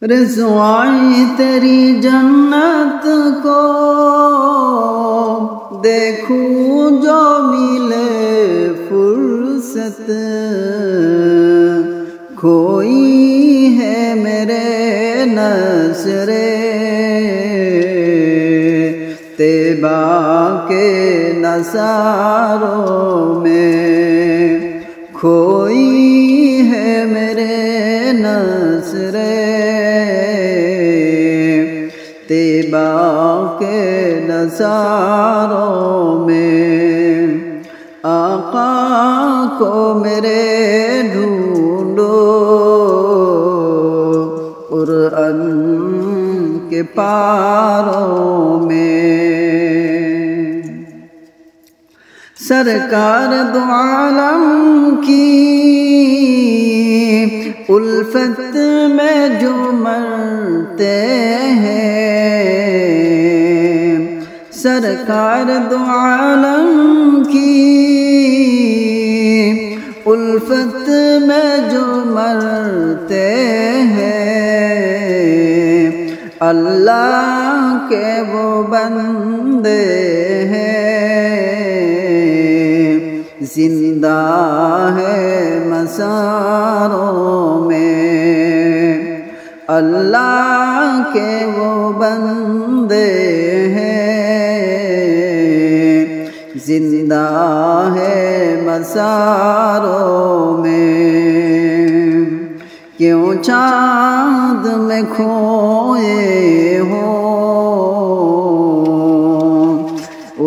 رسوائی تیری جنت کو دیکھوں جو ملے فرصت، کھوئی ہے میرے نظر طیبہ کے نظاروں میں، کھوئی ہے میرے نظر طیبہ کے نظاروں میں۔ آقا کو میرے ڈھونڈو قرآن کے پاروں میں، سرکار دو عالم کی الفت میں جو مرتے ہیں، سرکار دو عالم کی الفت میں جو مرتے ہیں، اللہ کے وہ بندے ہیں، زندہ ہے مزاروں میں، اللہ کے وہ بندے ہیں، زندہ ہے مزاروں میں۔ کیوں چاند میں کھوئے ہو،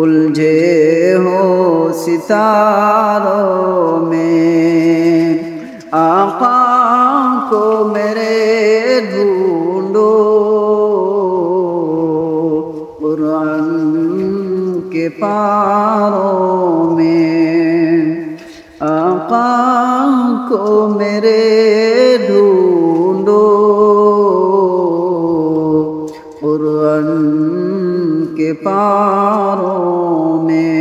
الجھے ہو ستاروں میں، آقا کو میرے ڈھونڈو قرآن کے پاروں میں، آقا کو میرے ڈھونڈو قرآن کے پاروں میں۔